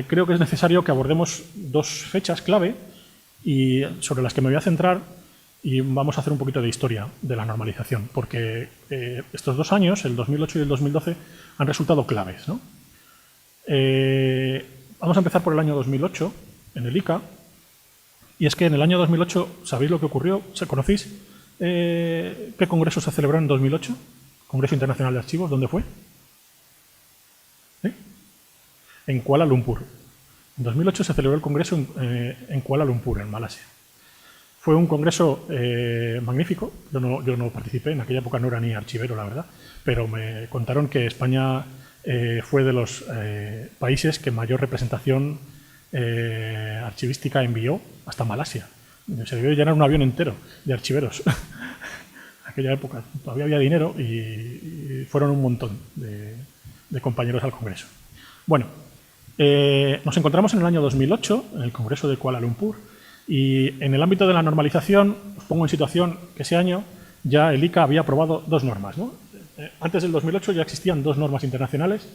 creo que es necesario que abordemos dos fechas clave y sobre las que me voy a centrar y vamos a hacer un poquito de historia de la normalización, porque estos 2 años, el 2008 y el 2012, han resultado claves, ¿no? Vamos a empezar por el año 2008, en el ICA, y es que en el año 2008, ¿sabéis lo que ocurrió? ¿Conocéis qué congreso se celebró en 2008? Congreso Internacional de Archivos, ¿dónde fue? ¿Sí? En Kuala Lumpur. En 2008 se celebró el congreso en Kuala Lumpur, en Malasia. Fue un congreso magnífico. Yo no participé, en aquella época no era ni archivero, la verdad, pero me contaron que España fue de los países que mayor representación archivística envió hasta Malasia. Se debió llenar un avión entero de archiveros. En aquella época todavía había dinero y fueron un montón de compañeros al congreso. Bueno, nos encontramos en el año 2008, en el congreso de Kuala Lumpur, y en el ámbito de la normalización, os pongo en situación que ese año ya el ICA había aprobado 2 normas, ¿no? Antes del 2008 ya existían 2 normas internacionales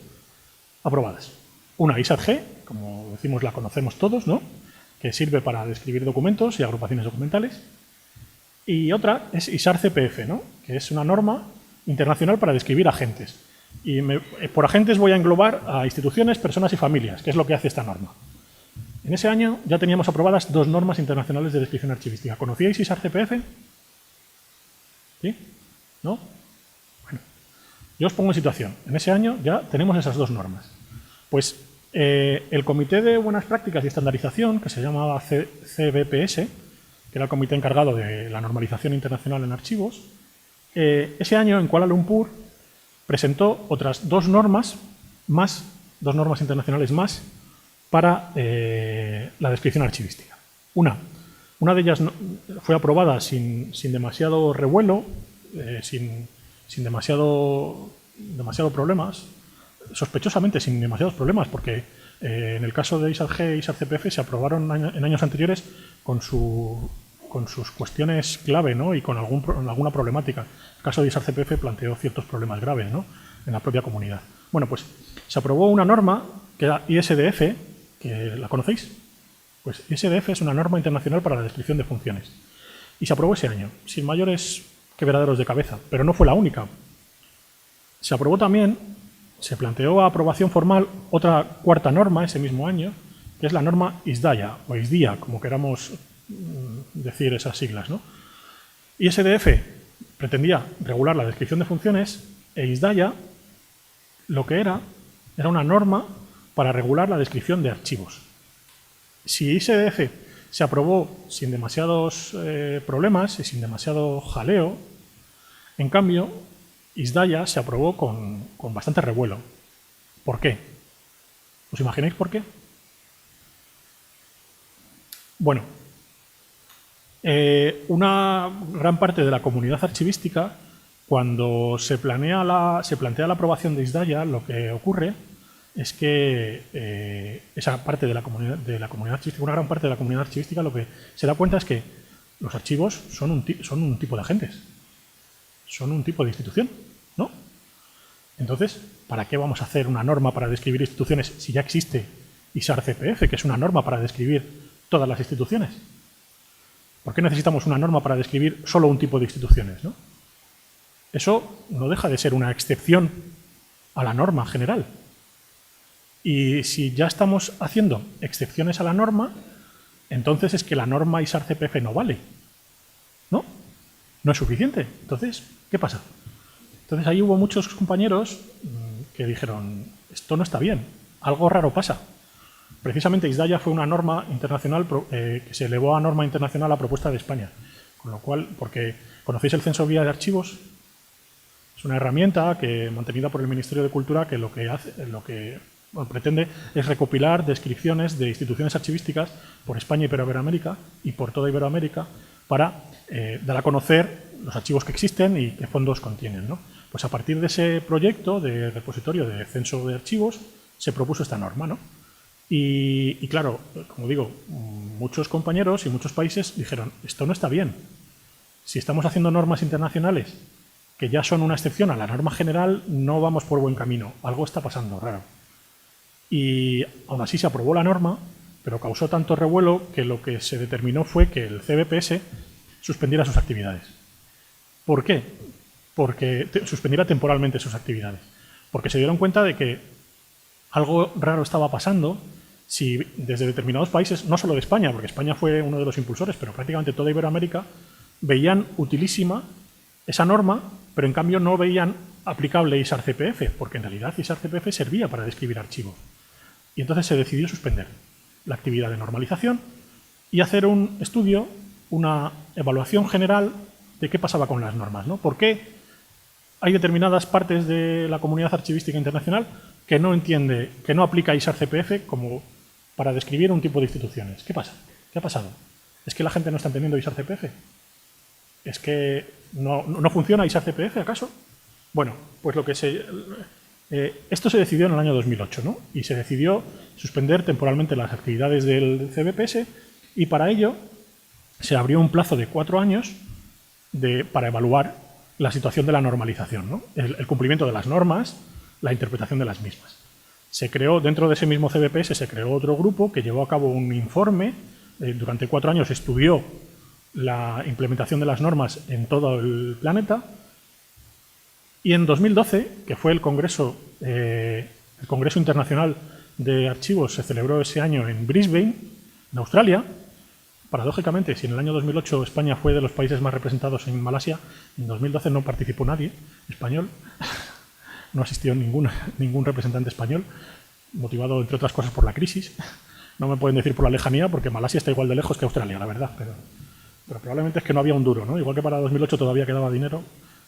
aprobadas. Una ISAT-G, como decimos la conocemos todos, ¿no? Que sirve para describir documentos y agrupaciones documentales. Y otra es ISAR-CPF, ¿no? Que es una norma internacional para describir agentes. Y por agentes voy a englobar a instituciones, personas y familias, que es lo que hace esta norma. En ese año ya teníamos aprobadas 2 normas internacionales de descripción archivística. ¿Conocíais ISAR-CPF? ¿Sí? ¿No? Bueno, yo os pongo en situación. En ese año ya tenemos esas 2 normas. Pues el Comité de Buenas Prácticas y Estandarización, que se llamaba CBPS, que era el comité encargado de la normalización internacional en archivos, ese año en Kuala Lumpur presentó otras 2 normas más, 2 normas internacionales más, para la descripción archivística. Una de ellas fue aprobada sin demasiado revuelo, sin demasiado problemas, sospechosamente sin demasiados problemas, porque en el caso de ISAT-G e ISAR-CPF se aprobaron en años anteriores con sus cuestiones clave, ¿no? Y con alguna problemática. El caso de ISAR-CPF planteó ciertos problemas graves, ¿no? En la propia comunidad. Bueno, pues se aprobó una norma que era ISDF, que ¿la conocéis? Pues ISDF es una norma internacional para la descripción de funciones. Y se aprobó ese año, sin mayores quebraderos de cabeza, pero no fue la única. Se aprobó también, se planteó a aprobación formal otra 4ª norma ese mismo año, que es la norma ISDAIA, o ISDIA, como queramos decir esas siglas, ¿no? ISDF pretendía regular la descripción de funciones e ISDAIA lo que era una norma para regular la descripción de archivos. Si ISDF se aprobó sin demasiados problemas y sin demasiado jaleo, en cambio, ISDAIA se aprobó con bastante revuelo. ¿Por qué? ¿Os imagináis por qué? Bueno, una gran parte de la comunidad archivística, cuando se plantea la aprobación de ISDAIA, lo que ocurre es que esa parte de la comunidad archivística, una gran parte de la comunidad archivística, lo que se da cuenta es que los archivos son un tipo de agentes, son un tipo de institución, ¿no? Entonces, ¿para qué vamos a hacer una norma para describir instituciones si ya existe ISAR-CPF, que es una norma para describir todas las instituciones? ¿Por qué necesitamos una norma para describir solo un tipo de instituciones, ¿no? Eso no deja de ser una excepción a la norma general. Y si ya estamos haciendo excepciones a la norma, entonces es que la norma ISAR-CPF no vale, ¿no? No es suficiente. Entonces, ¿qué pasa? Entonces ahí hubo muchos compañeros que dijeron, esto no está bien, algo raro pasa. Precisamente ISDAIA fue una norma internacional que se elevó a norma internacional a propuesta de España. Con lo cual, porque ¿conocéis el censo guía de archivos? Es una herramienta mantenida por el Ministerio de Cultura que lo que pretende es recopilar descripciones de instituciones archivísticas por España y por Iberoamérica y por toda Iberoamérica para dar a conocer los archivos que existen y qué fondos contienen, ¿no? Pues a partir de ese proyecto de repositorio de censo de archivos se propuso esta norma, ¿no? Y claro, como digo, muchos compañeros y muchos países dijeron, esto no está bien. Si estamos haciendo normas internacionales que ya son una excepción a la norma general, no vamos por buen camino. Algo está pasando raro. Y aún así se aprobó la norma, pero causó tanto revuelo que lo que se determinó fue que el CBPS suspendiera sus actividades. ¿Por qué? Porque suspendiera temporalmente sus actividades. Porque se dieron cuenta de que algo raro estaba pasando si desde determinados países, no solo de España, porque España fue uno de los impulsores, pero prácticamente toda Iberoamérica, veían utilísima esa norma, pero en cambio no veían aplicable ISAR-CPF, porque en realidad ISAR-CPF servía para describir archivos. Y entonces se decidió suspender la actividad de normalización y hacer un estudio, una evaluación general de qué pasaba con las normas, ¿no? ¿Por qué hay determinadas partes de la comunidad archivística internacional que no entiende, que no aplica ISAR-CPF como para describir un tipo de instituciones? ¿Qué pasa? ¿Qué ha pasado? ¿Es que la gente no está entendiendo ISAR-CPF? ¿Es que no funciona ISAR-CPF, acaso? Bueno, pues esto se decidió en el año 2008, ¿no? Y se decidió suspender temporalmente las actividades del CBPS y para ello se abrió un plazo de 4 años para evaluar la situación de la normalización, ¿no? El cumplimiento de las normas, la interpretación de las mismas. Se creó, dentro de ese mismo CBPS, se creó otro grupo que llevó a cabo un informe, durante 4 años estudió la implementación de las normas en todo el planeta y en 2012, que fue el Congreso Internacional de Archivos, se celebró ese año en Brisbane, en Australia. Paradójicamente, si en el año 2008 España fue de los países más representados en Malasia, en 2012 no participó nadie español, no asistió ningún representante español, motivado, entre otras cosas, por la crisis. No me pueden decir por la lejanía, porque Malasia está igual de lejos que Australia, la verdad, pero probablemente es que no había un duro, ¿no? Igual que para 2008 todavía quedaba dinero,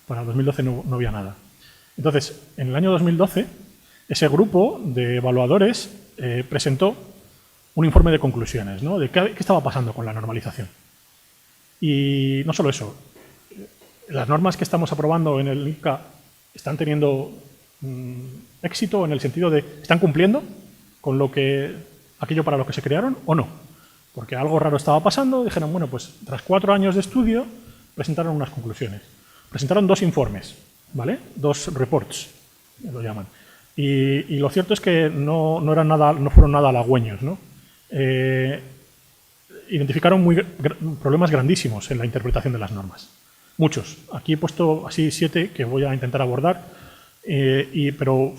para 2012 no había nada. Entonces, en el año 2012, ese grupo de evaluadores presentó un informe de conclusiones, ¿no? De qué estaba pasando con la normalización. Y no solo eso, las normas que estamos aprobando en el ICA están teniendo éxito en el sentido de ¿están cumpliendo con aquello para lo que se crearon o no? Porque algo raro estaba pasando, dijeron, bueno, pues tras 4 años de estudio presentaron unas conclusiones. Presentaron 2 informes, ¿vale? 2 reports, lo llaman. Y lo cierto es que no fueron nada halagüeños, ¿no? Identificaron problemas grandísimos en la interpretación de las normas. Muchos. Aquí he puesto así 7 que voy a intentar abordar, pero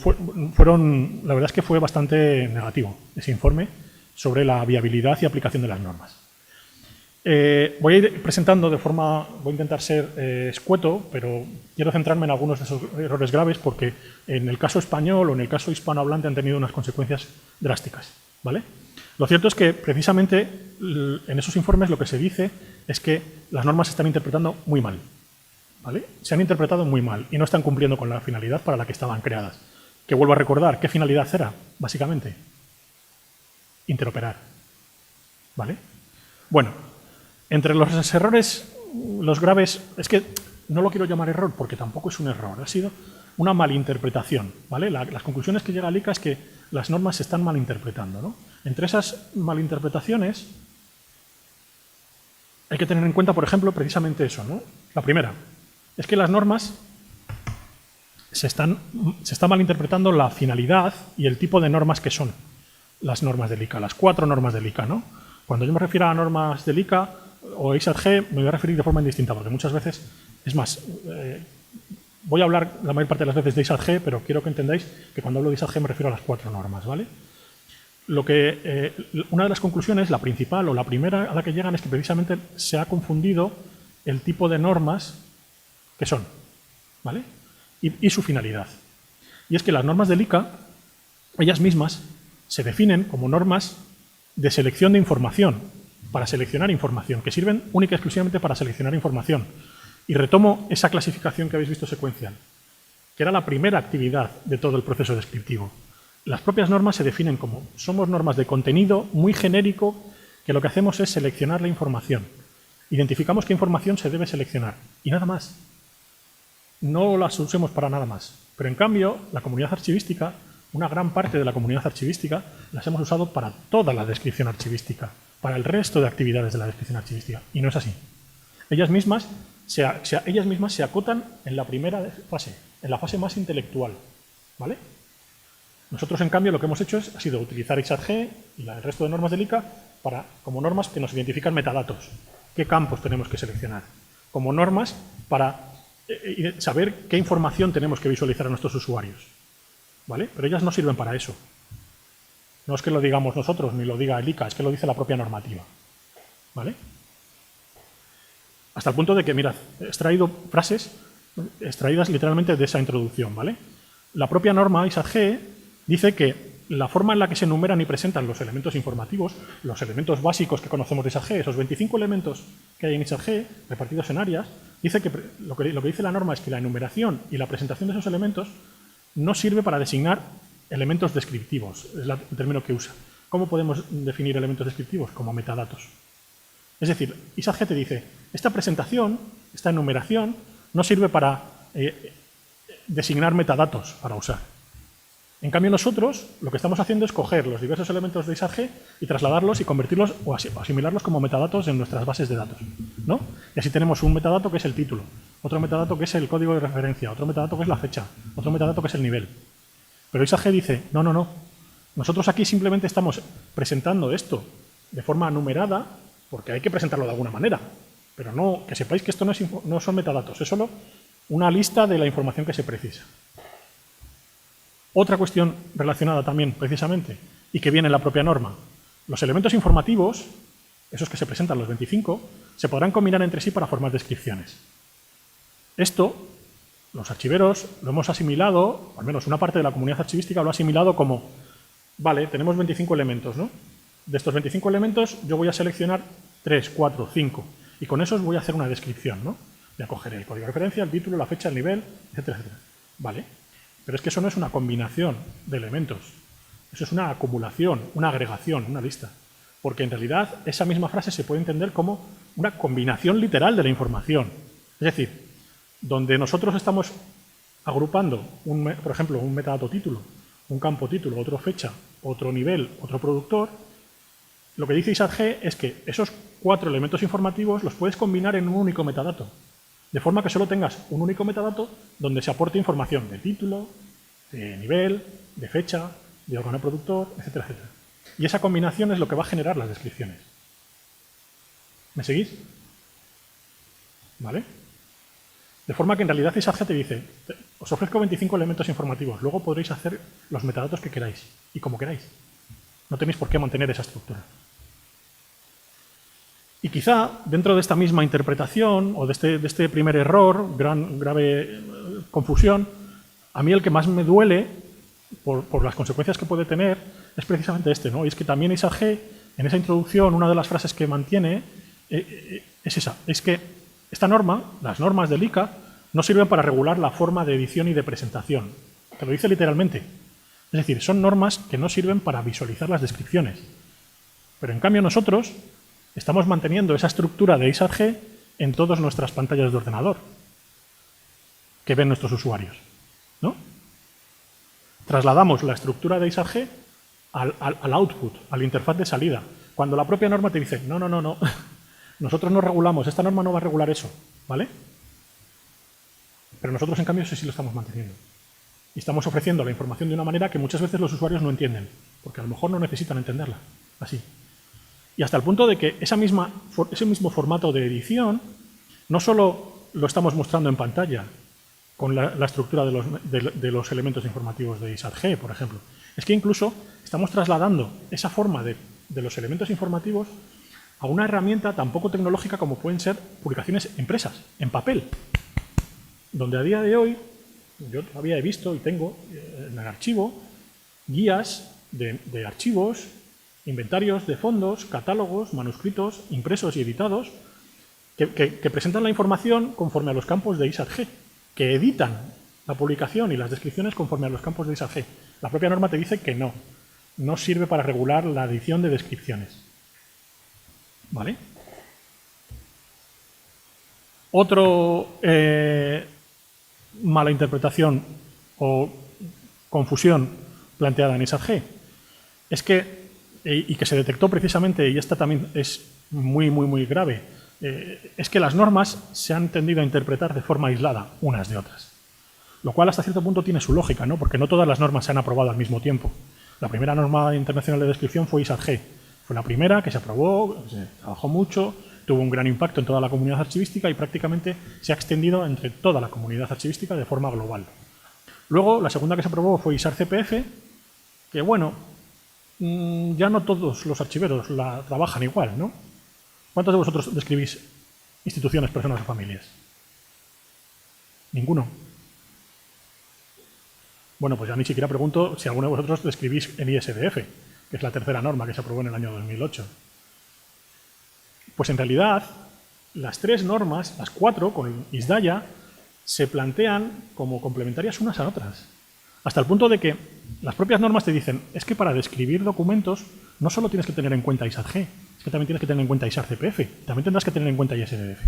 la verdad es que fue bastante negativo ese informe sobre la viabilidad y aplicación de las normas. Voy a ir presentando voy a intentar ser escueto, pero quiero centrarme en algunos de esos errores graves porque en el caso español o en el caso hispanohablante han tenido unas consecuencias drásticas, ¿vale? Lo cierto es que precisamente en esos informes lo que se dice es que las normas se están interpretando muy mal, ¿vale? Se han interpretado muy mal y no están cumpliendo con la finalidad para la que estaban creadas. Que vuelvo a recordar, ¿qué finalidad era, básicamente? Interoperar, ¿vale? Bueno, entre los errores, los graves, es que no lo quiero llamar error porque tampoco es un error, ha sido una malinterpretación, ¿vale? Las conclusiones que llega al ICA es que las normas se están malinterpretando, ¿no? Entre esas malinterpretaciones hay que tener en cuenta, por ejemplo, precisamente eso, ¿no? La primera es que las normas se está malinterpretando la finalidad y el tipo de normas que son las normas del ICA, las 4 normas del ICA, ¿no? Cuando yo me refiero a normas del ICA o ISAT-G, me voy a referir de forma indistinta, porque muchas veces, es más, voy a hablar la mayor parte de las veces de ISAT-G, pero quiero que entendáis que cuando hablo de ISAT-G me refiero a las 4 normas, ¿vale? Una de las conclusiones, la principal o la primera a la que llegan es que precisamente se ha confundido el tipo de normas que son, ¿vale? Y su finalidad. Y es que las normas del ICA, ellas mismas, se definen como normas de selección de información, para seleccionar información, que sirven única y exclusivamente para seleccionar información. Y retomo esa clasificación que habéis visto secuencial, que era la primera actividad de todo el proceso descriptivo. Las propias normas se definen como, somos normas de contenido muy genérico, que lo que hacemos es seleccionar la información. Identificamos qué información se debe seleccionar, y nada más. No las usemos para nada más. Pero en cambio, la comunidad archivística, una gran parte de la comunidad archivística, las hemos usado para toda la descripción archivística, para el resto de actividades de la descripción archivística. Y no es así. Ellas mismas se acotan en la primera fase, en la fase más intelectual, ¿vale? Nosotros, en cambio, lo que hemos hecho ha sido utilizar ISAD-G y el resto de normas del ICA como normas que nos identifican metadatos. ¿Qué campos tenemos que seleccionar? Como normas para saber qué información tenemos que visualizar a nuestros usuarios. ¿Vale? Pero ellas no sirven para eso. No es que lo digamos nosotros, ni lo diga el ICA, es que lo dice la propia normativa. ¿Vale? Hasta el punto de que, mirad, he extraído frases extraídas literalmente de esa introducción. ¿Vale? La propia norma ISAD-G dice que la forma en la que se enumeran y presentan los elementos informativos, los elementos básicos que conocemos de ISAD-G, esos 25 elementos que hay en ISAD-G, repartidos en áreas, dice que lo que dice la norma es que la enumeración y la presentación de esos elementos no sirve para designar elementos descriptivos, es el término que usa. ¿Cómo podemos definir elementos descriptivos? Como metadatos. Es decir, ISAD-G te dice, esta presentación, esta enumeración, no sirve para designar metadatos para usar. En cambio, nosotros lo que estamos haciendo es coger los diversos elementos de ISAD-G y trasladarlos y convertirlos o asimilarlos como metadatos en nuestras bases de datos, ¿no? Y así tenemos un metadato que es el título, otro metadato que es el código de referencia, otro metadato que es la fecha, otro metadato que es el nivel. Pero ISAD-G dice, no, no, no. Nosotros aquí simplemente estamos presentando esto de forma numerada porque hay que presentarlo de alguna manera. Pero no, que sepáis que esto no son metadatos, es solo una lista de la información que se precisa. Otra cuestión relacionada también, precisamente, y que viene en la propia norma. Los elementos informativos, esos que se presentan los 25, se podrán combinar entre sí para formar descripciones. Esto, los archiveros lo hemos asimilado, o al menos una parte de la comunidad archivística lo ha asimilado como, vale, tenemos 25 elementos, ¿no? De estos 25 elementos yo voy a seleccionar 3, 4, 5, y con esos voy a hacer una descripción, ¿no? Voy a coger el código de referencia, el título, la fecha, el nivel, etcétera, etcétera. Vale. Pero es que eso no es una combinación de elementos. Eso es una acumulación, una agregación, una lista. Porque en realidad esa misma frase se puede entender como una combinación literal de la información. Es decir, donde nosotros estamos agrupando, por ejemplo, un metadato título, un campo título, otro fecha, otro nivel, otro productor, lo que dice ISAD-G es que esos 4 elementos informativos los puedes combinar en un único metadato. De forma que solo tengas un único metadato donde se aporte información de título, de nivel, de fecha, de órgano productor, etcétera, etcétera. Y esa combinación es lo que va a generar las descripciones. ¿Me seguís? ¿Vale? De forma que en realidad ISAD-G te dice, os ofrezco 25 elementos informativos, luego podréis hacer los metadatos que queráis y como queráis. No tenéis por qué mantener esa estructura. Y quizá, dentro de esta misma interpretación, o de este primer error, grave confusión, a mí el que más me duele, por las consecuencias que puede tener, es precisamente este, ¿no? Y es que también ISAD-G, en esa introducción, una de las frases que mantiene es esa, es que esta norma, las normas del ICA, no sirven para regular la forma de edición y de presentación. Te lo dice literalmente. Es decir, son normas que no sirven para visualizar las descripciones. Pero en cambio nosotros estamos manteniendo esa estructura de ISAD-G en todas nuestras pantallas de ordenador que ven nuestros usuarios, ¿no? Trasladamos la estructura de ISAD-G al output, a la interfaz de salida, cuando la propia norma te dice, no, no, no, no, nosotros no regulamos, esta norma no va a regular eso, ¿vale? Pero nosotros, en cambio, sí lo estamos manteniendo. Y estamos ofreciendo la información de una manera que muchas veces los usuarios no entienden, porque a lo mejor no necesitan entenderla, así. Y hasta el punto de que ese mismo formato de edición no solo lo estamos mostrando en pantalla con la estructura de los elementos informativos de ISAD-G, por ejemplo, es que incluso estamos trasladando esa forma de los elementos informativos a una herramienta tan poco tecnológica como pueden ser publicaciones impresas, en papel, donde a día de hoy yo todavía he visto y tengo en el archivo guías de archivos, inventarios de fondos, catálogos, manuscritos, impresos y editados, que presentan la información conforme a los campos de ISAD-G, que editan la publicación y las descripciones conforme a los campos de ISAD-G. La propia norma te dice que no sirve para regular la edición de descripciones. ¿Vale? Otro mala interpretación o confusión planteada en ISAD-G es que, y que se detectó precisamente, y esta también es muy, muy, muy grave, es que las normas se han tendido a interpretar de forma aislada unas de otras. Lo cual hasta cierto punto tiene su lógica, ¿no? Porque no todas las normas se han aprobado al mismo tiempo. La primera norma internacional de descripción fue ISAD-G. Fue la primera que se aprobó, se trabajó mucho, tuvo un gran impacto en toda la comunidad archivística y prácticamente se ha extendido entre toda la comunidad archivística de forma global. Luego, la segunda que se aprobó fue ISAR-CPF, que bueno, ya no todos los archiveros la trabajan igual, ¿no? ¿Cuántos de vosotros describís instituciones, personas o familias? ¿Ninguno? Bueno, pues ya ni siquiera pregunto si alguno de vosotros describís en ISDF, que es la tercera norma que se aprobó en el año 2008. Pues en realidad, las tres normas, las cuatro, con ISDAIA, se plantean como complementarias unas a otras. Hasta el punto de que las propias normas te dicen, es que para describir documentos no solo tienes que tener en cuenta ISAD-G, es que también tienes que tener en cuenta ISAR-CPF, también tendrás que tener en cuenta ISDF.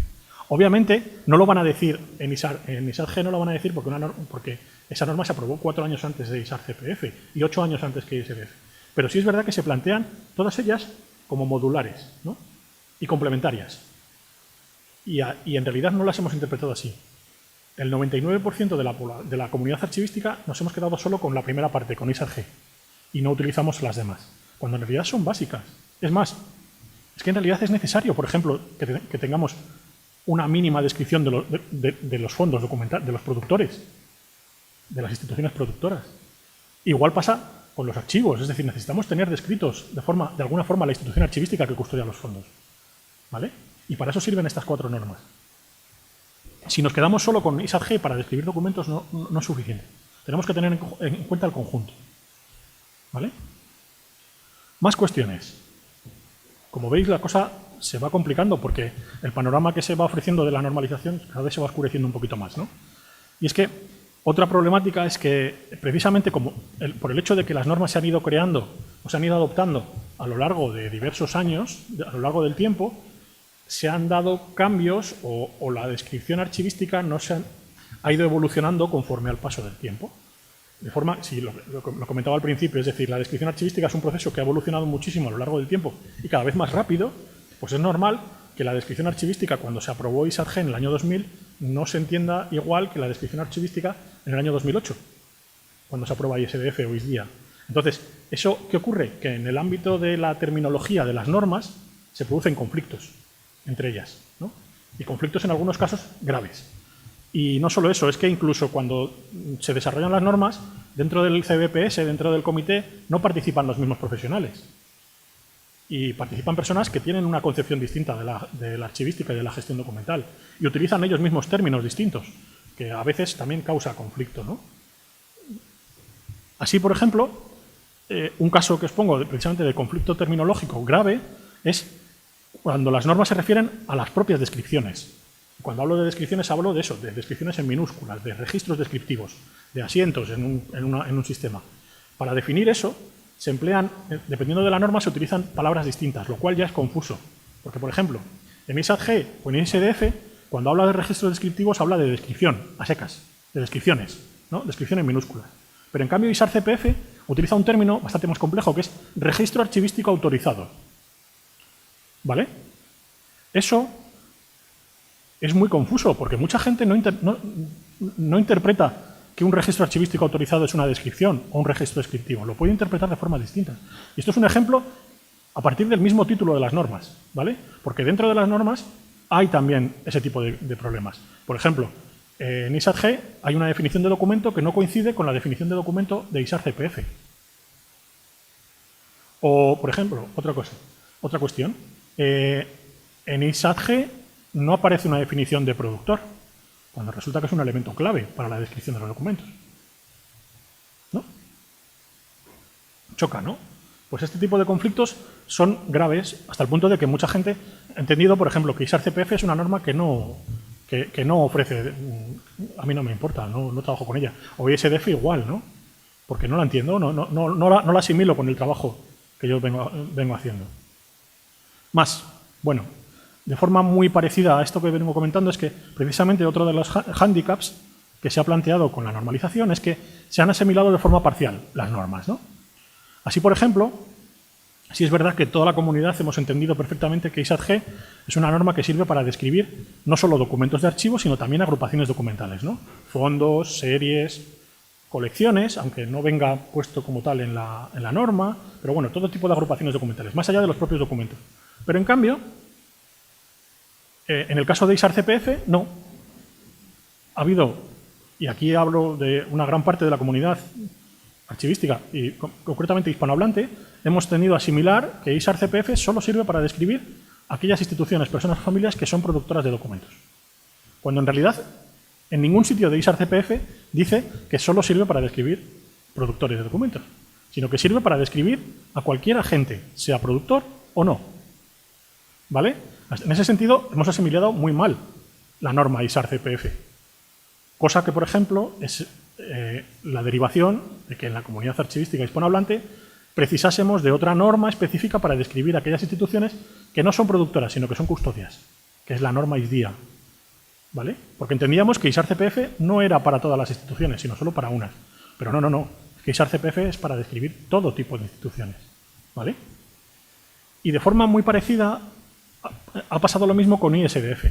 Obviamente, no lo van a decir en ISAD-G, no lo van a decir porque esa norma se aprobó 4 años antes de ISAR-CPF y 8 años antes que ISDF. Pero sí es verdad que se plantean todas ellas como modulares, ¿no? Y complementarias. Y en realidad no las hemos interpretado así. El 99% de la comunidad archivística nos hemos quedado solo con la primera parte, con ISAD-G, y no utilizamos las demás, cuando en realidad son básicas. Es más, es que en realidad es necesario, por ejemplo, que tengamos una mínima descripción de los fondos documentales, de los productores, de las instituciones productoras. Igual pasa con los archivos, es decir, necesitamos tener descritos de alguna forma la institución archivística que custodia los fondos. ¿Vale? Y para eso sirven estas 4 normas. Si nos quedamos solo con ISAD-G para describir documentos no es suficiente. Tenemos que tener en cuenta el conjunto. ¿Vale? Más cuestiones. Como veis, la cosa se va complicando porque el panorama que se va ofreciendo de la normalización cada vez se va oscureciendo un poquito más, ¿no? Y es que otra problemática es que precisamente por el hecho de que las normas se han ido creando o se han ido adoptando a lo largo de diversos años, a lo largo del tiempo, se han dado cambios o la descripción archivística ha ido evolucionando conforme al paso del tiempo. De forma, sí, lo comentaba al principio, es decir, la descripción archivística es un proceso que ha evolucionado muchísimo a lo largo del tiempo y cada vez más rápido, pues es normal que la descripción archivística, cuando se aprobó ISAD-G en el año 2000, no se entienda igual que la descripción archivística en el año 2008, cuando se aprueba ISDF o ISDIA. Entonces, ¿eso qué ocurre? Que en el ámbito de la terminología de las normas se producen conflictos entre ellas, ¿no? Y conflictos en algunos casos graves. Y no solo eso, es que incluso cuando se desarrollan las normas, dentro del CBPS, dentro del comité, no participan los mismos profesionales. Y participan personas que tienen una concepción distinta de la archivística y de la gestión documental. Y utilizan ellos mismos términos distintos, que a veces también causa conflicto, ¿no? Así, por ejemplo, un caso que os pongo precisamente de conflicto terminológico grave es cuando las normas se refieren a las propias descripciones. Cuando hablo de descripciones hablo de eso, de descripciones en minúsculas, de registros descriptivos, de asientos en un sistema. Para definir eso, se emplean, dependiendo de la norma, se utilizan palabras distintas, lo cual ya es confuso. Porque, por ejemplo, en ISAD-G o en ISDF, cuando habla de registros descriptivos, habla de descripción, a secas, de descripciones, ¿no? Descripción en minúsculas. Pero en cambio, ISAR-CPF utiliza un término bastante más complejo, que es registro archivístico autorizado. ¿Vale? Eso es muy confuso, porque mucha gente no interpreta que un registro archivístico autorizado es una descripción o un registro descriptivo. Lo puede interpretar de formas distintas. Y esto es un ejemplo a partir del mismo título de las normas, ¿vale? Porque dentro de las normas hay también ese tipo de problemas. Por ejemplo, en ISAD-G hay una definición de documento que no coincide con la definición de documento de ISAR-CPF. O, por ejemplo, otra cuestión. En ISAD-G no aparece una definición de productor, cuando resulta que es un elemento clave para la descripción de los documentos. ¿No? Choca, ¿no? Pues este tipo de conflictos son graves hasta el punto de que mucha gente ha entendido, por ejemplo, que ISAR-CPF es una norma que no ofrece, a mí no me importa, no trabajo con ella. O ISDF igual, ¿no? Porque no la entiendo, no la asimilo con el trabajo que yo vengo haciendo. Más, bueno, de forma muy parecida a esto que vengo comentando es que precisamente otro de los hándicaps que se ha planteado con la normalización es que se han asimilado de forma parcial las normas, ¿no? Así, por ejemplo, sí es verdad que toda la comunidad hemos entendido perfectamente que ISADG es una norma que sirve para describir no solo documentos de archivo, sino también agrupaciones documentales, ¿no? Fondos, series, colecciones, aunque no venga puesto como tal en la norma, pero bueno, todo tipo de agrupaciones documentales, más allá de los propios documentos. Pero en cambio, en el caso de ISAR-CPF, no. Ha habido, y aquí hablo de una gran parte de la comunidad archivística y concretamente hispanohablante, hemos tenido a asimilar que ISAR-CPF solo sirve para describir aquellas instituciones, personas o familias que son productoras de documentos. Cuando en realidad en ningún sitio de ISAR-CPF dice que solo sirve para describir productores de documentos, sino que sirve para describir a cualquier agente, sea productor o no. ¿Vale? En ese sentido, hemos asimilado muy mal la norma ISAR-CPF. Cosa que, por ejemplo, es la derivación de que en la comunidad archivística hispanohablante precisásemos de otra norma específica para describir aquellas instituciones que no son productoras, sino que son custodias, que es la norma ISDIA. ¿Vale? Porque entendíamos que ISAR-CPF no era para todas las instituciones, sino solo para unas. Pero no. Es que ISAR-CPF es para describir todo tipo de instituciones. ¿Vale? Y de forma muy parecida ha pasado lo mismo con ISDF.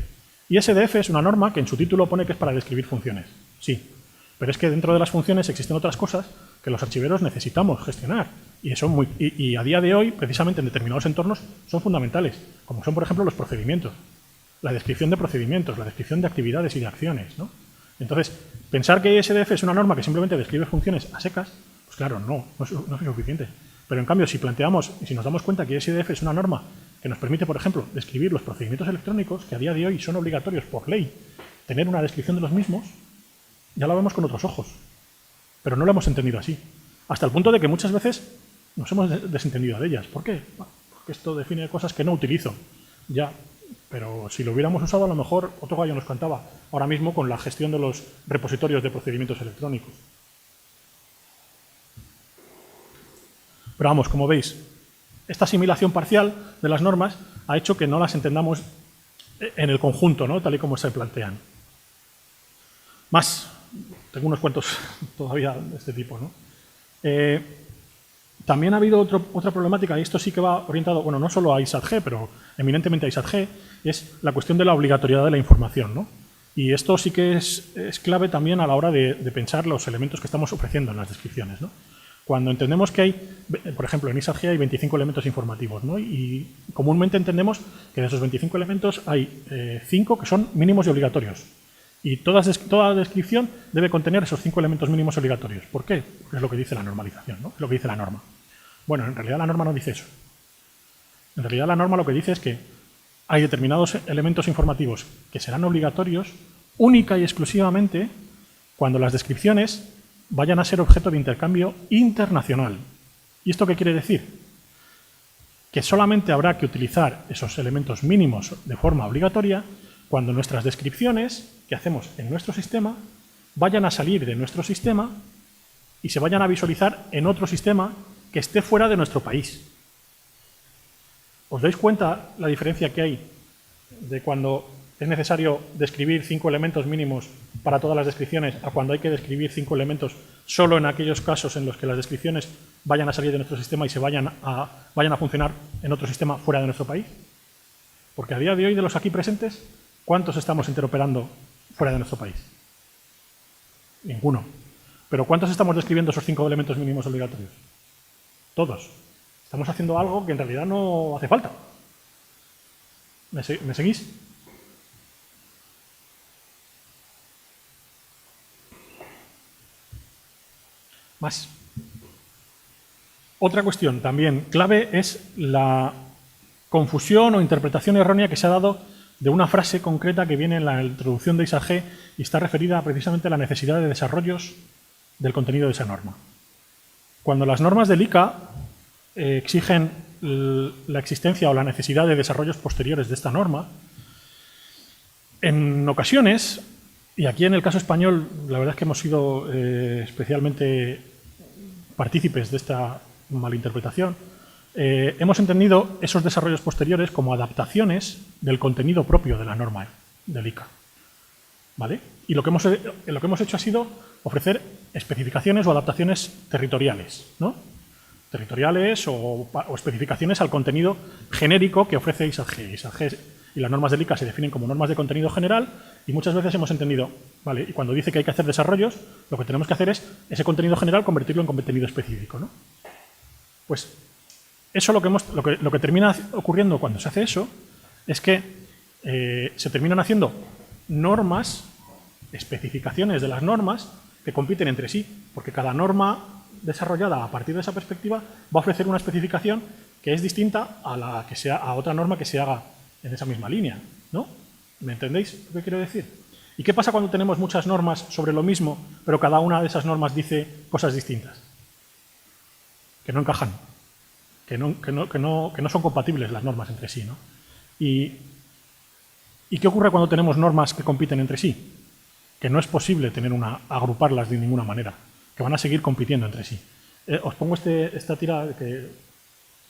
ISDF es una norma que en su título pone que es para describir funciones. Sí. Pero es que dentro de las funciones existen otras cosas que los archiveros necesitamos gestionar. Y a día de hoy, precisamente en determinados entornos, son fundamentales. Como son, por ejemplo, los procedimientos. La descripción de procedimientos, la descripción de actividades y de acciones, ¿no? Entonces, pensar que ISDF es una norma que simplemente describe funciones a secas, pues claro, no es suficiente. Pero en cambio, si planteamos y si nos damos cuenta que ISDF es una norma que nos permite, por ejemplo, describir los procedimientos electrónicos, que a día de hoy son obligatorios por ley tener una descripción de los mismos, ya lo vemos con otros ojos. Pero no lo hemos entendido así. Hasta el punto de que muchas veces nos hemos desentendido de ellas. ¿Por qué? Porque esto define cosas que no utilizo. Ya. Pero si lo hubiéramos usado, a lo mejor otro gallo nos cantaba ahora mismo con la gestión de los repositorios de procedimientos electrónicos. Pero vamos, como veis, esta asimilación parcial de las normas ha hecho que no las entendamos en el conjunto, ¿no? Tal y como se plantean. Más, tengo unos cuantos todavía de este tipo, ¿no? También ha habido otra problemática, y esto sí que va orientado, bueno, no solo a ISADG, pero eminentemente a ISADG, es la cuestión de la obligatoriedad de la información, ¿no? Y esto sí que es clave también a la hora de pensar los elementos que estamos ofreciendo en las descripciones, ¿no? Cuando entendemos que hay, por ejemplo, en ISADG hay 25 elementos informativos, ¿no? Y comúnmente entendemos que de esos 25 elementos hay 5 que son mínimos y obligatorios. Y toda descripción debe contener esos 5 elementos mínimos obligatorios. ¿Por qué? Porque es lo que dice la normalización, ¿no? Es lo que dice la norma. Bueno, en realidad la norma no dice eso. En realidad la norma lo que dice es que hay determinados elementos informativos que serán obligatorios única y exclusivamente cuando las descripciones vayan a ser objeto de intercambio internacional. ¿Y esto qué quiere decir? Que solamente habrá que utilizar esos elementos mínimos de forma obligatoria cuando nuestras descripciones que hacemos en nuestro sistema vayan a salir de nuestro sistema y se vayan a visualizar en otro sistema que esté fuera de nuestro país. ¿Os dais cuenta la diferencia que hay de cuando es necesario describir 5 elementos mínimos para todas las descripciones a cuando hay que describir 5 elementos solo en aquellos casos en los que las descripciones vayan a salir de nuestro sistema y se vayan a funcionar en otro sistema fuera de nuestro país? Porque a día de hoy, de los aquí presentes, ¿cuántos estamos interoperando fuera de nuestro país? Ninguno. ¿Pero cuántos estamos describiendo esos 5 elementos mínimos obligatorios? Todos. Estamos haciendo algo que en realidad no hace falta. ¿Me seguís? Más. Otra cuestión también clave es la confusión o interpretación errónea que se ha dado de una frase concreta que viene en la introducción de ISADG y está referida precisamente a la necesidad de desarrollos del contenido de esa norma. Cuando las normas del ICA exigen la existencia o la necesidad de desarrollos posteriores de esta norma, en ocasiones, y aquí en el caso español la verdad es que hemos sido especialmente partícipes de esta malinterpretación, hemos entendido esos desarrollos posteriores como adaptaciones del contenido propio de la norma del ICA. ¿Vale? Y lo que hemos hecho ha sido ofrecer especificaciones o adaptaciones territoriales, ¿no? territoriales o especificaciones al contenido genérico que ofrece ISADG. ISADG y las normas del ICA se definen como normas de contenido general y muchas veces hemos entendido, ¿vale? Y cuando dice que hay que hacer desarrollos, lo que tenemos que hacer es ese contenido general convertirlo en contenido específico, ¿no? Pues eso lo que termina ocurriendo cuando se hace eso es que se terminan haciendo normas, especificaciones de las normas que compiten entre sí, porque cada norma desarrollada a partir de esa perspectiva va a ofrecer una especificación que es distinta a otra norma que se haga en esa misma línea, ¿no? ¿Me entendéis lo que quiero decir? ¿Y qué pasa cuando tenemos muchas normas sobre lo mismo, pero cada una de esas normas dice cosas distintas? Que no encajan, que no son compatibles las normas entre sí, ¿no? ¿Y qué ocurre cuando tenemos normas que compiten entre sí? Que no es posible agruparlas de ninguna manera, que van a seguir compitiendo entre sí. Os pongo esta tira que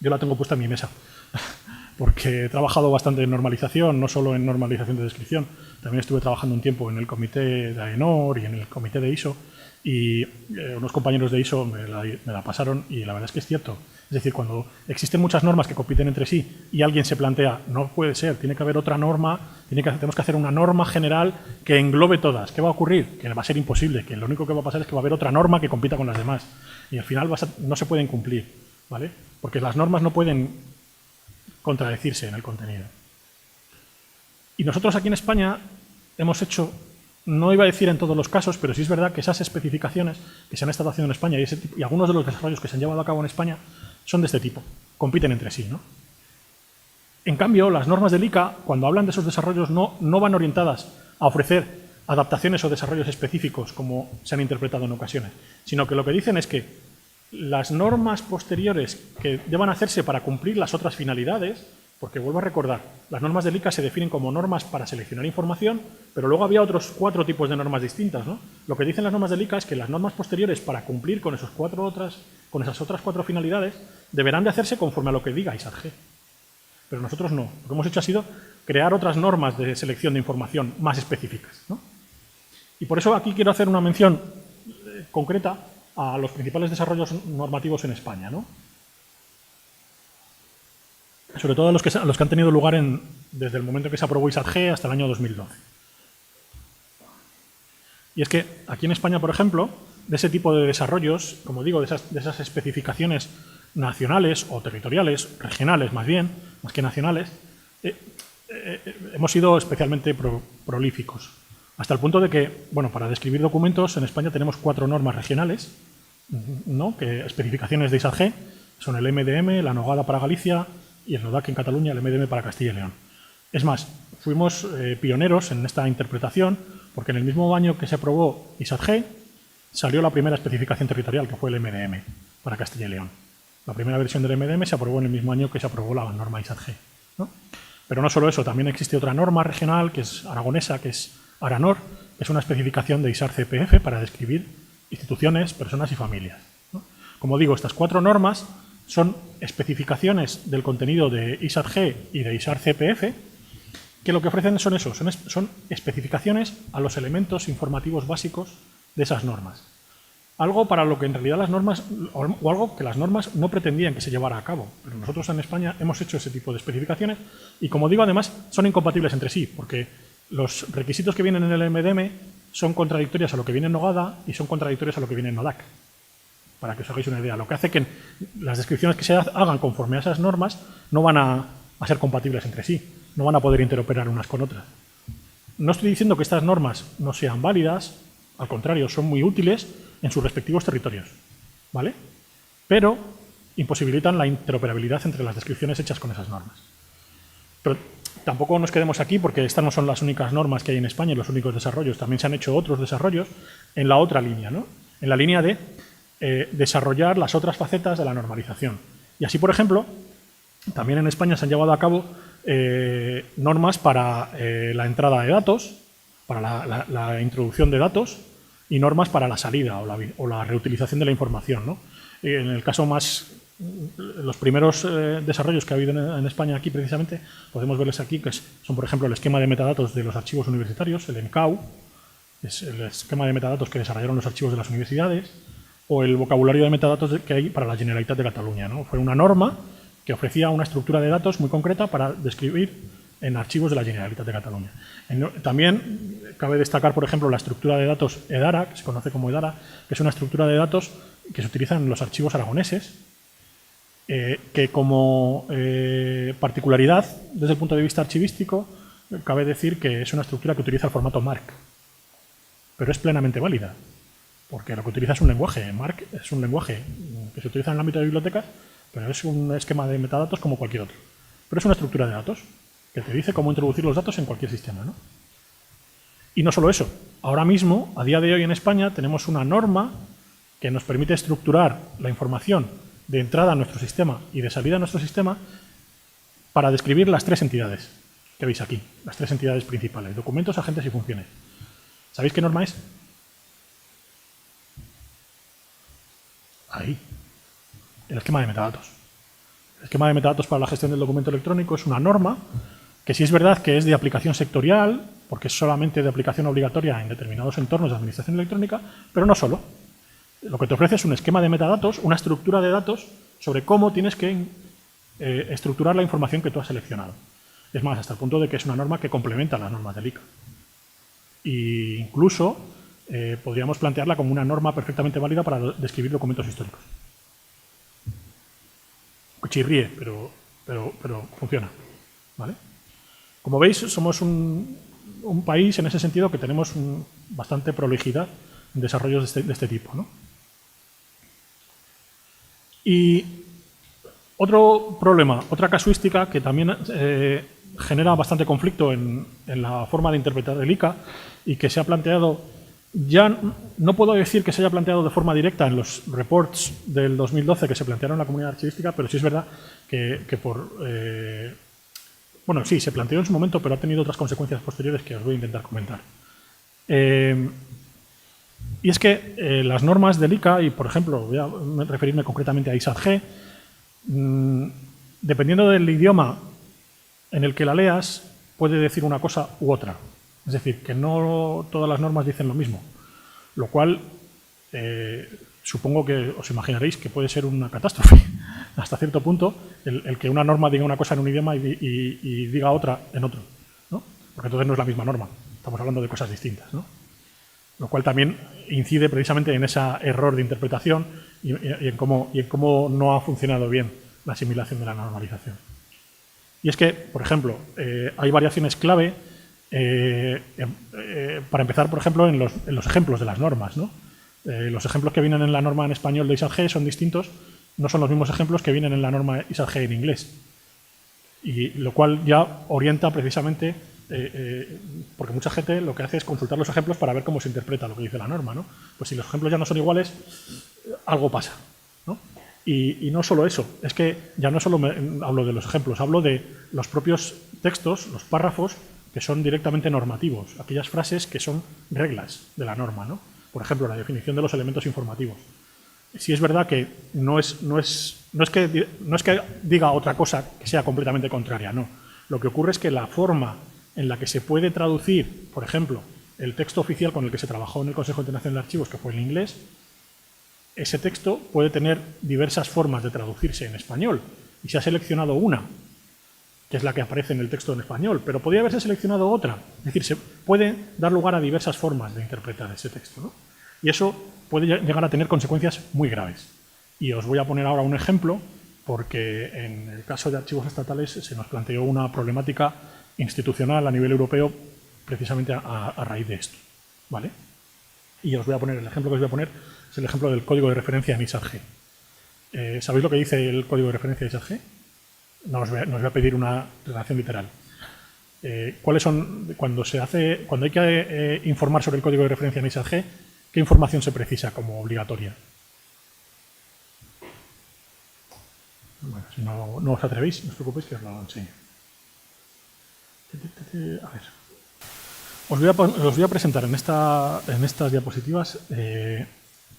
yo la tengo puesta en mi mesa, porque he trabajado bastante en normalización, no solo en normalización de descripción, también estuve trabajando un tiempo en el comité de AENOR y en el comité de ISO, y unos compañeros de ISO me la pasaron y la verdad es que es cierto. Es decir, cuando existen muchas normas que compiten entre sí y alguien se plantea, no puede ser, tiene que haber otra norma, tenemos que hacer una norma general que englobe todas. ¿Qué va a ocurrir? Que va a ser imposible, que lo único que va a pasar es que va a haber otra norma que compita con las demás. Y al final no se pueden cumplir, ¿vale? Porque las normas no pueden contradecirse en el contenido. Y nosotros aquí en España hemos hecho, no iba a decir en todos los casos, pero sí es verdad que esas especificaciones que se han estado haciendo en España y algunos de los desarrollos que se han llevado a cabo en España son de este tipo, compiten entre sí, ¿no? En cambio, las normas del ICA, cuando hablan de esos desarrollos, no van orientadas a ofrecer adaptaciones o desarrollos específicos, como se han interpretado en ocasiones, sino que lo que dicen es que las normas posteriores que deban hacerse para cumplir las otras finalidades, porque vuelvo a recordar, las normas del ICA se definen como normas para seleccionar información, pero luego había otros 4 tipos de normas distintas, ¿no? Lo que dicen las normas del ICA es que las normas posteriores para cumplir con esas otras 4 finalidades deberán de hacerse conforme a lo que diga ISADG. Pero nosotros no. Lo que hemos hecho ha sido crear otras normas de selección de información más específicas, ¿no? Y por eso aquí quiero hacer una mención concreta a los principales desarrollos normativos en España, ¿no? Sobre todo los que han tenido lugar desde el momento que se aprobó ISADG hasta el año 2012. Y es que aquí en España, por ejemplo, de ese tipo de desarrollos, como digo, de esas especificaciones nacionales o territoriales, regionales más bien, más que nacionales, hemos sido especialmente prolíficos. Hasta el punto de que, bueno, para describir documentos en España tenemos 4 normas regionales, ¿no? Especificaciones de ISADG, son el MDM, la Nogada para Galicia y el NODAC en Cataluña, el MDM para Castilla y León. Es más, fuimos pioneros en esta interpretación porque en el mismo año que se aprobó ISADG salió la primera especificación territorial, que fue el MDM para Castilla y León. La primera versión del MDM se aprobó en el mismo año que se aprobó la norma ISADG, ¿no? Pero no solo eso, también existe otra norma regional que es aragonesa, que es ARANOR, que es una especificación de ISAR-CPF para describir instituciones, personas y familias, ¿no? Como digo, estas 4 normas son especificaciones del contenido de ISADG y de ISAR-CPF que lo que ofrecen son eso, son especificaciones a los elementos informativos básicos de esas normas. Algo para lo que en realidad las normas, o algo que las normas no pretendían que se llevara a cabo. Pero nosotros en España hemos hecho ese tipo de especificaciones y, como digo, además son incompatibles entre sí, porque los requisitos que vienen en el MDM son contradictorios a lo que viene en Nogada y son contradictorios a lo que viene en NODAC. Para que os hagáis una idea. Lo que hace que las descripciones que se hagan conforme a esas normas no van a ser compatibles entre sí, no van a poder interoperar unas con otras. No estoy diciendo que estas normas no sean válidas, al contrario, son muy útiles en sus respectivos territorios, ¿vale? Pero imposibilitan la interoperabilidad entre las descripciones hechas con esas normas. Pero tampoco nos quedemos aquí porque estas no son las únicas normas que hay en España y los únicos desarrollos. También se han hecho otros desarrollos en la otra línea, ¿no? En la línea de desarrollar las otras facetas de la normalización. Y así, por ejemplo, también en España se han llevado a cabo normas para la entrada de datos, para la introducción de datos y normas para la salida o la reutilización de la información, ¿no? En el caso los primeros desarrollos que ha habido en España aquí precisamente, podemos verles aquí, que son, por ejemplo, el esquema de metadatos de los archivos universitarios, el EMCAU, es el esquema de metadatos que desarrollaron los archivos de las universidades, o el vocabulario de metadatos que hay para la Generalitat de Cataluña, ¿no? Fue una norma que ofrecía una estructura de datos muy concreta para describir en archivos de la Generalitat de Cataluña. También cabe destacar, por ejemplo, la estructura de datos EDARA, que se conoce como EDARA, que es una estructura de datos que se utiliza en los archivos aragoneses, que como particularidad, desde el punto de vista archivístico, cabe decir que es una estructura que utiliza el formato MARC, pero es plenamente válida, porque lo que utiliza es un lenguaje. MARC es un lenguaje que se utiliza en el ámbito de bibliotecas, pero es un esquema de metadatos como cualquier otro. Pero es una estructura de datos que te dice cómo introducir los datos en cualquier sistema, ¿no? Y no solo eso. Ahora mismo, a día de hoy en España, tenemos una norma que nos permite estructurar la información de entrada a nuestro sistema y de salida a nuestro sistema para describir las tres entidades que veis aquí, las tres entidades principales: documentos, agentes y funciones. ¿Sabéis qué norma es? Ahí. El esquema de metadatos. El esquema de metadatos para la gestión del documento electrónico es una norma que sí es verdad que es de aplicación sectorial, porque es solamente de aplicación obligatoria en determinados entornos de administración electrónica, pero no solo. Lo que te ofrece es un esquema de metadatos, una estructura de datos sobre cómo tienes que estructurar la información que tú has seleccionado. Es más, hasta el punto de que es una norma que complementa las normas del ICA. E incluso podríamos plantearla como una norma perfectamente válida para describir documentos históricos. Chirríe, pero funciona. ¿Vale? Como veis, somos un país en ese sentido que tenemos bastante prolijidad en desarrollos de este tipo, ¿no? Y otro problema, otra casuística que también genera bastante conflicto en la forma de interpretar el ICA y que se ha planteado, ya no puedo decir que se haya planteado de forma directa en los reports del 2012 que se plantearon en la comunidad archivística, pero sí es verdad que bueno, sí, se planteó en su momento, pero ha tenido otras consecuencias posteriores que os voy a intentar comentar. Y es que las normas del ICA, y por ejemplo, voy a referirme concretamente a ISAT-G, dependiendo del idioma en el que la leas, puede decir una cosa u otra. Es decir, que no todas las normas dicen lo mismo, lo cual supongo que os imaginaréis que puede ser una catástrofe hasta cierto punto el que una norma diga una cosa en un idioma y diga otra en otro, ¿no? Porque entonces no es la misma norma, estamos hablando de cosas distintas, ¿no? Lo cual también incide precisamente en ese error de interpretación y en cómo no ha funcionado bien la asimilación de la normalización. Y es que, por ejemplo, hay variaciones clave para empezar, por ejemplo, en los ejemplos de las normas, ¿no? Los ejemplos que vienen en la norma en español de ISAT-G son distintos, no son los mismos ejemplos que vienen en la norma ISAT-G en inglés. Y lo cual ya orienta precisamente, porque mucha gente lo que hace es consultar los ejemplos para ver cómo se interpreta lo que dice la norma, ¿no? Pues si los ejemplos ya no son iguales, algo pasa, ¿no? Y no solo eso, es que ya no solo hablo de los ejemplos, hablo de los propios textos, los párrafos, que son directamente normativos, aquellas frases que son reglas de la norma, ¿no? Por ejemplo, la definición de los elementos informativos. Sí es verdad que no es que diga otra cosa que sea completamente contraria, no. Lo que ocurre es que la forma en la que se puede traducir, por ejemplo, el texto oficial con el que se trabajó en el Consejo Internacional de Archivos, que fue el inglés, ese texto puede tener diversas formas de traducirse en español. Y se ha seleccionado una, que es la que aparece en el texto en español, pero podría haberse seleccionado otra. Es decir, se puede dar lugar a diversas formas de interpretar ese texto, ¿no? Y eso puede llegar a tener consecuencias muy graves. Y os voy a poner ahora un ejemplo, porque en el caso de archivos estatales se nos planteó una problemática institucional a nivel europeo precisamente a raíz de esto, ¿vale? Y os voy a poner, el ejemplo que os voy a poner es el ejemplo del código de referencia en ISAT-G. ¿Sabéis lo que dice el código de referencia de ISAT-G? No os voy a pedir una relación literal. ¿Cuáles son, cuando hay que informar sobre el código de referencia en ISAT-G, qué información se precisa como obligatoria? Bueno, si no os atrevéis, no os preocupéis que os lo enseño. A ver. Os voy a presentar en estas diapositivas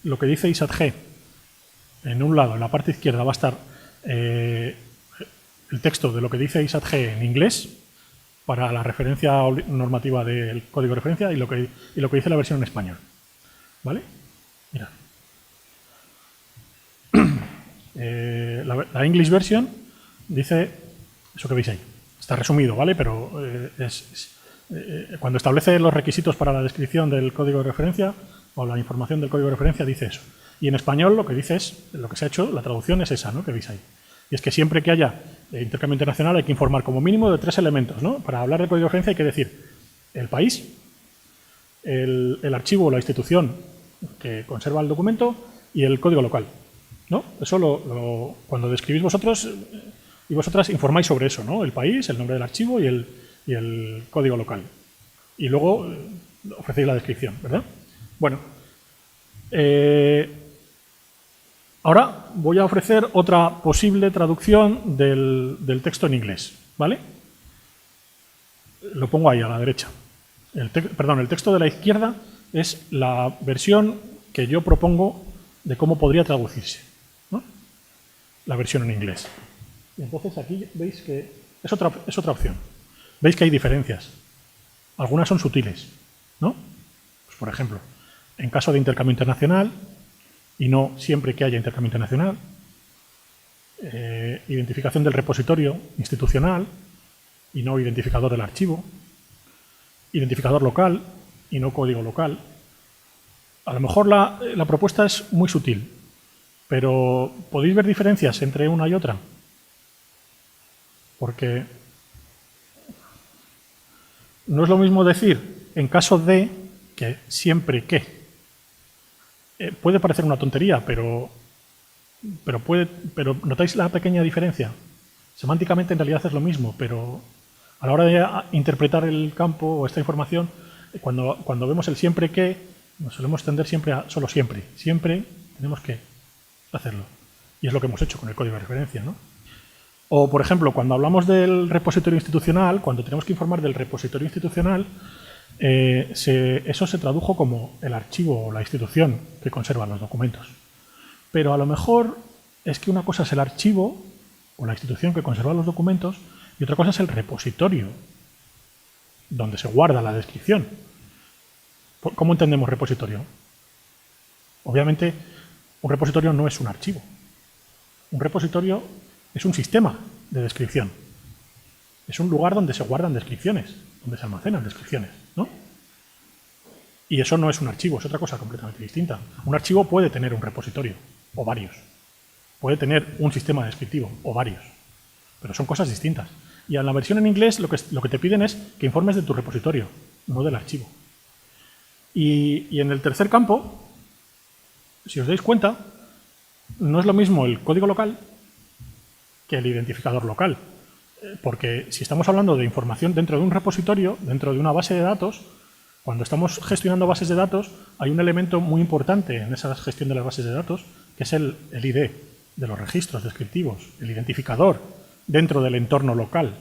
lo que dice ISAT-G. En un lado, en la parte izquierda, va a estar el texto de lo que dice ISAT-G en inglés para la referencia normativa del código de referencia y lo que dice la versión en español. ¿Vale? Mirad. La English version dice eso que veis ahí. Está resumido, ¿vale? Pero cuando establece los requisitos para la descripción del código de referencia o la información del código de referencia dice eso. Y en español lo que dice es, lo que se ha hecho, la traducción es esa, ¿no? Que veis ahí. Y es que siempre que haya intercambio internacional hay que informar como mínimo de 3 elementos, ¿no? Para hablar de código de referencia hay que decir el país, el archivo o la institución que conserva el documento y el código local, ¿no? Eso cuando describís vosotros y vosotras informáis sobre eso, ¿no? El país, el nombre del archivo y el código local. Y luego ofrecéis la descripción, ¿verdad? Bueno, ahora voy a ofrecer otra posible traducción del texto en inglés, ¿vale? Lo pongo ahí a la derecha. El texto de la izquierda es la versión que yo propongo de cómo podría traducirse, ¿no? La versión en inglés. Y entonces aquí veis que es otra opción. Veis que hay diferencias. Algunas son sutiles, ¿no? Pues por ejemplo, en caso de intercambio internacional, y no siempre que haya intercambio internacional, identificación del repositorio institucional y no identificador del archivo, identificador local y no código local. A lo mejor la propuesta es muy sutil, pero ¿podéis ver diferencias entre una y otra? Porque no es lo mismo decir en caso de que siempre que. Puede parecer una tontería, pero ¿notáis la pequeña diferencia? Semánticamente en realidad es lo mismo, pero a la hora de interpretar el campo o esta información, cuando vemos el siempre que, nos solemos tender siempre a solo siempre. Siempre tenemos que hacerlo. Y es lo que hemos hecho con el código de referencia, ¿no? O, por ejemplo, cuando hablamos del repositorio institucional, cuando tenemos que informar del repositorio institucional, eso se tradujo como el archivo o la institución que conserva los documentos. Pero a lo mejor es que una cosa es el archivo o la institución que conserva los documentos y otra cosa es el repositorio, donde se guarda la descripción. ¿Cómo entendemos repositorio? Obviamente, un repositorio no es un archivo. Un repositorio es un sistema de descripción. Es un lugar donde se guardan descripciones, donde se almacenan descripciones, ¿no? Y eso no es un archivo, es otra cosa completamente distinta. Un archivo puede tener un repositorio, o varios. Puede tener un sistema descriptivo, o varios. Pero son cosas distintas. Y en la versión en inglés lo que te piden es que informes de tu repositorio, no del archivo. Y en el tercer campo, si os dais cuenta, no es lo mismo el código local que el identificador local. Porque si estamos hablando de información dentro de un repositorio, dentro de una base de datos, cuando estamos gestionando bases de datos, hay un elemento muy importante en esa gestión de las bases de datos, que es el ID de los registros descriptivos, el identificador dentro del entorno local,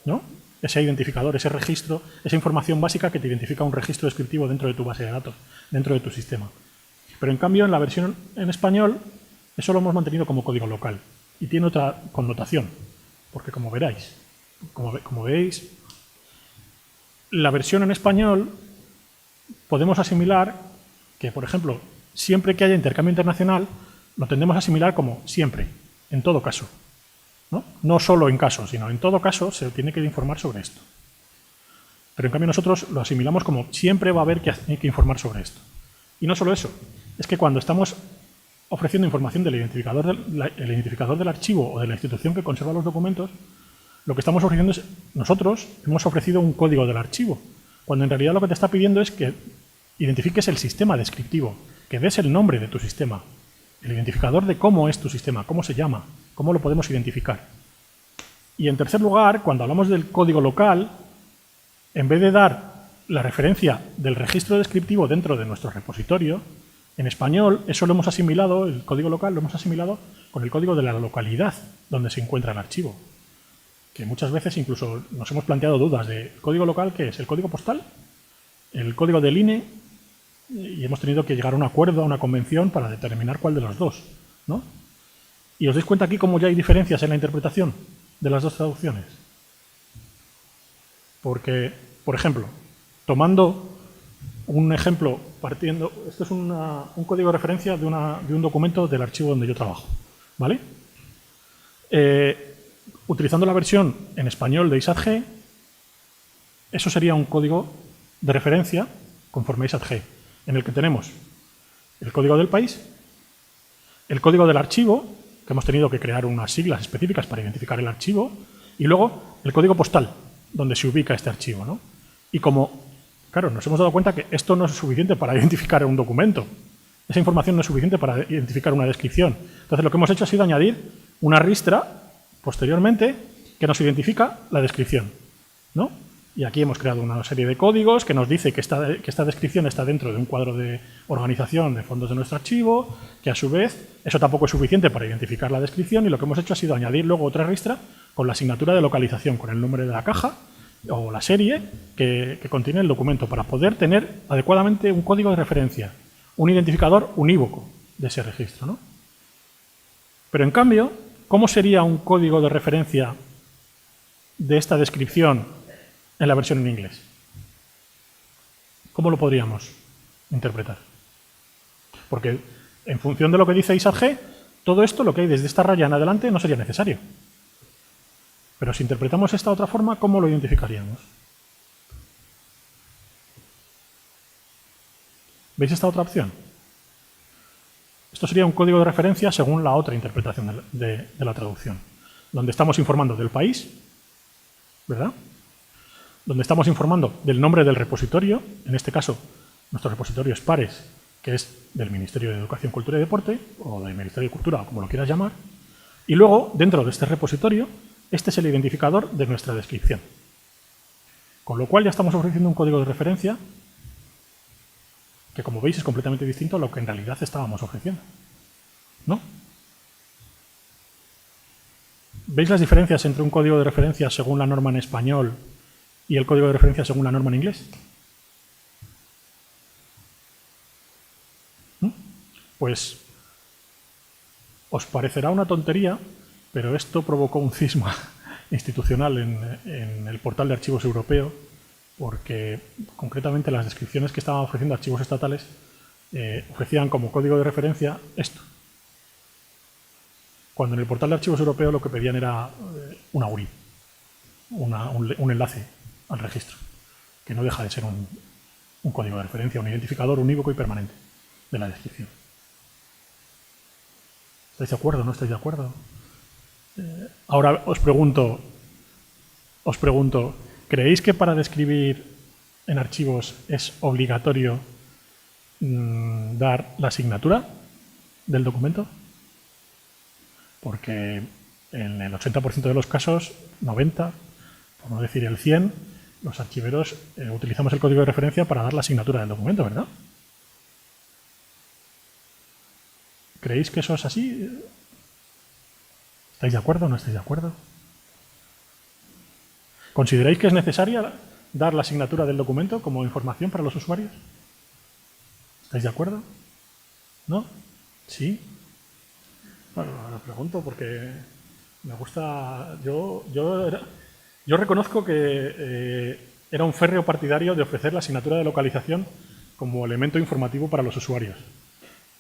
¿no? Ese identificador, ese registro, esa información básica que te identifica un registro descriptivo dentro de tu base de datos, dentro de tu sistema. Pero en cambio, en la versión en español, eso lo hemos mantenido como código local y tiene otra connotación, porque como veréis, como veis, la versión en español podemos asimilar que, por ejemplo, siempre que haya intercambio internacional, lo tendemos a asimilar como siempre, en todo caso. No solo en caso, sino en todo caso se tiene que informar sobre esto. Pero en cambio nosotros lo asimilamos como siempre va a haber que informar sobre esto. Y no solo eso, es que cuando estamos ofreciendo información del identificador del archivo o de la institución que conserva los documentos, lo que estamos ofreciendo es, nosotros hemos ofrecido un código del archivo, cuando en realidad lo que te está pidiendo es que identifiques el sistema descriptivo, que des el nombre de tu sistema, el identificador de cómo es tu sistema, cómo se llama, cómo lo podemos identificar. Y en tercer lugar, cuando hablamos del código local, en vez de dar la referencia del registro descriptivo dentro de nuestro repositorio, en español eso lo hemos asimilado, el código local lo hemos asimilado con el código de la localidad donde se encuentra el archivo. Que muchas veces incluso nos hemos planteado dudas de ¿código local qué es? ¿El código postal? ¿El código del INE? Y hemos tenido que llegar a un acuerdo, a una convención para determinar cuál de los dos, ¿no? Y os dais cuenta aquí cómo ya hay diferencias en la interpretación de las dos traducciones. Porque, por ejemplo, tomando un ejemplo partiendo, esto es un código de referencia de un documento del archivo donde yo trabajo. ¿vale? Utilizando la versión en español de ISAT-G, eso sería un código de referencia conforme a ISAT-G, en el que tenemos el código del país, el código del archivo, que hemos tenido que crear unas siglas específicas para identificar el archivo, y luego el código postal, donde se ubica este archivo, ¿no? Y como, claro, nos hemos dado cuenta que esto no es suficiente para identificar un documento, esa información no es suficiente para identificar una descripción. Entonces lo que hemos hecho ha sido añadir una ristra posteriormente que nos identifica la descripción, ¿no? Y aquí hemos creado una serie de códigos que nos dice que esta descripción está dentro de un cuadro de organización de fondos de nuestro archivo, que a su vez eso tampoco es suficiente para identificar la descripción, y lo que hemos hecho ha sido añadir luego otra ristra con la asignatura de localización, con el nombre de la caja o la serie que contiene el documento, para poder tener adecuadamente un código de referencia, un identificador unívoco de ese registro, ¿no? Pero en cambio, ¿cómo sería un código de referencia de esta descripción en la versión en inglés? ¿Cómo lo podríamos interpretar? Porque en función de lo que dice ISAT-G, todo esto, lo que hay desde esta raya en adelante, no sería necesario. Pero si interpretamos esta otra forma, ¿cómo lo identificaríamos? ¿Veis esta otra opción? Esto sería un código de referencia según la otra interpretación de la traducción, donde estamos informando del país, ¿verdad? Donde estamos informando del nombre del repositorio, en este caso nuestro repositorio es PARES, que es del Ministerio de Educación, Cultura y Deporte, o del Ministerio de Cultura, o como lo quieras llamar, y luego, dentro de este repositorio, este es el identificador de nuestra descripción. Con lo cual ya estamos ofreciendo un código de referencia que, como veis, es completamente distinto a lo que en realidad estábamos ofreciendo, ¿no? ¿Veis las diferencias entre un código de referencia según la norma en español y el código de referencia según la norma en inglés? Pues os parecerá una tontería, pero esto provocó un cisma institucional en el portal de archivos europeo, porque concretamente las descripciones que estaban ofreciendo archivos estatales ofrecían como código de referencia esto. Cuando en el portal de archivos europeo lo que pedían era una URI, un enlace al registro, que no deja de ser un código de referencia, un identificador unívoco y permanente de la descripción. ¿Estáis de acuerdo o no estáis de acuerdo? Ahora os pregunto, ¿creéis que para describir en archivos es obligatorio dar la asignatura del documento? Porque en el 80% de los casos, 90%, por no decir el 100%, los archiveros utilizamos el código de referencia para dar la asignatura del documento, ¿verdad? ¿Creéis que eso es así? ¿Estáis de acuerdo o no estáis de acuerdo? ¿Consideráis que es necesaria dar la asignatura del documento como información para los usuarios? ¿Estáis de acuerdo? ¿No? ¿Sí? Bueno, lo pregunto porque me gusta... Yo reconozco que era un férreo partidario de ofrecer la asignatura de localización como elemento informativo para los usuarios.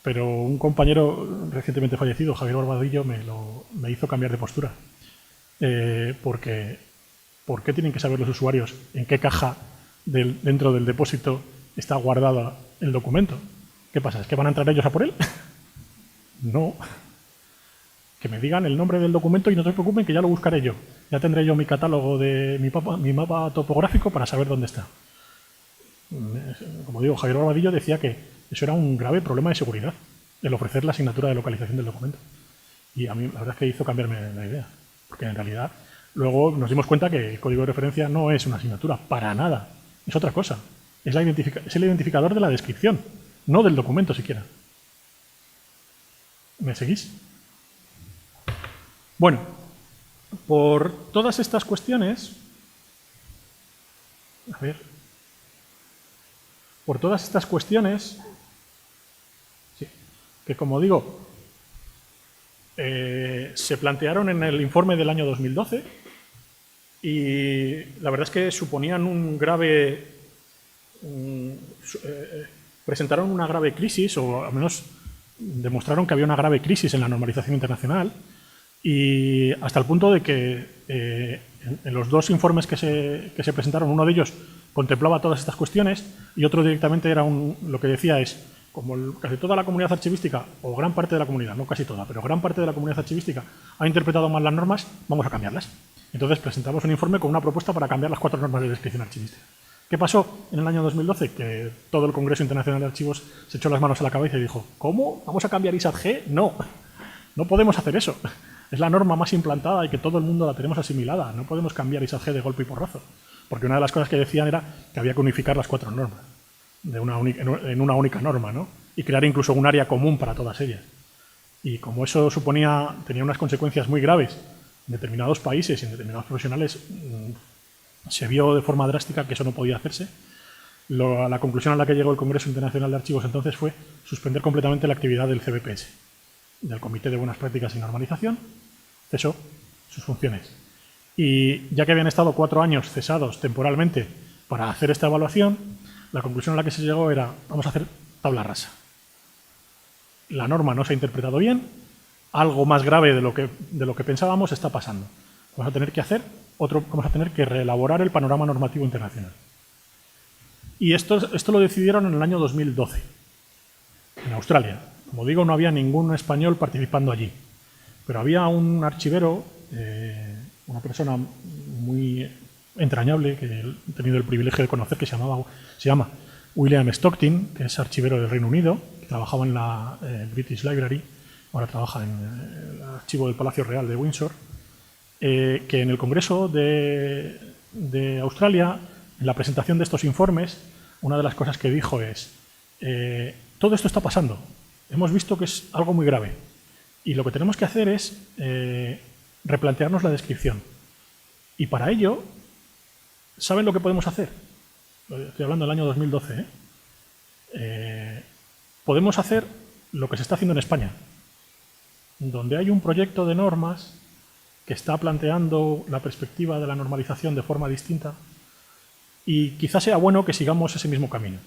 Pero un compañero recientemente fallecido, Javier Barbadillo, me hizo cambiar de postura. Porque ¿por qué tienen que saber los usuarios en qué caja dentro del depósito está guardado el documento? ¿Qué pasa? ¿Es que van a entrar ellos a por él? No. Que me digan el nombre del documento y no se preocupen que ya lo buscaré yo. Ya tendré yo mi catálogo de mi mapa topográfico para saber dónde está. Como digo, Javier Barbadillo decía que eso era un grave problema de seguridad, el ofrecer la asignatura de localización del documento. Y a mí la verdad es que hizo cambiarme la idea, porque en realidad luego nos dimos cuenta que el código de referencia no es una asignatura, para nada, es otra cosa. Es el identificador de la descripción, no del documento siquiera. ¿Me seguís? Bueno, por todas estas cuestiones, que como digo, se plantearon en el informe del año 2012 y la verdad es que suponían presentaron una grave crisis, o al menos demostraron que había una grave crisis en la normalización internacional y hasta el punto de que en los dos informes que se presentaron, uno de ellos contemplaba todas estas cuestiones y otro directamente era lo que decía es, como casi toda la comunidad archivística, o gran parte de la comunidad, no casi toda, pero gran parte de la comunidad archivística ha interpretado mal las normas, vamos a cambiarlas. Entonces presentamos un informe con una propuesta para cambiar las 4 normas de descripción archivística. ¿Qué pasó en el año 2012? Que todo el Congreso Internacional de Archivos se echó las manos a la cabeza y dijo, ¿cómo? ¿Vamos a cambiar ISAT-G? No, no podemos hacer eso. Es la norma más implantada y que todo el mundo la tenemos asimilada. No podemos cambiar ISAT-G de golpe y porrazo. Porque una de las cosas que decían era que había que unificar las 4 normas en una única norma, ¿no? Y crear incluso un área común para todas ellas. Y como eso tenía unas consecuencias muy graves en determinados países y en determinados profesionales, se vio de forma drástica que eso no podía hacerse. La conclusión a la que llegó el Congreso Internacional de Archivos entonces fue suspender completamente la actividad del CBPS, del Comité de Buenas Prácticas y Normalización, cesó sus funciones. Y ya que habían estado 4 años cesados temporalmente para hacer esta evaluación, la conclusión a la que se llegó era, vamos a hacer tabla rasa. La norma no se ha interpretado bien, algo más grave de lo que pensábamos está pasando. Vamos a tener que reelaborar el panorama normativo internacional. Y esto lo decidieron en el año 2012, en Australia. Como digo, no había ningún español participando allí, pero había un archivero, una persona muy entrañable que he tenido el privilegio de conocer, que se llama William Stockton, que es archivero del Reino Unido, que trabajaba en la British Library, ahora trabaja en el archivo del Palacio Real de Windsor, que en el Congreso de Australia, en la presentación de estos informes, una de las cosas que dijo es, todo esto está pasando, hemos visto que es algo muy grave y lo que tenemos que hacer es replantearnos la descripción. Y para ello, ¿saben lo que podemos hacer? Estoy hablando del año 2012. Podemos hacer lo que se está haciendo en España, donde hay un proyecto de normas que está planteando la perspectiva de la normalización de forma distinta y quizás sea bueno que sigamos ese mismo camino.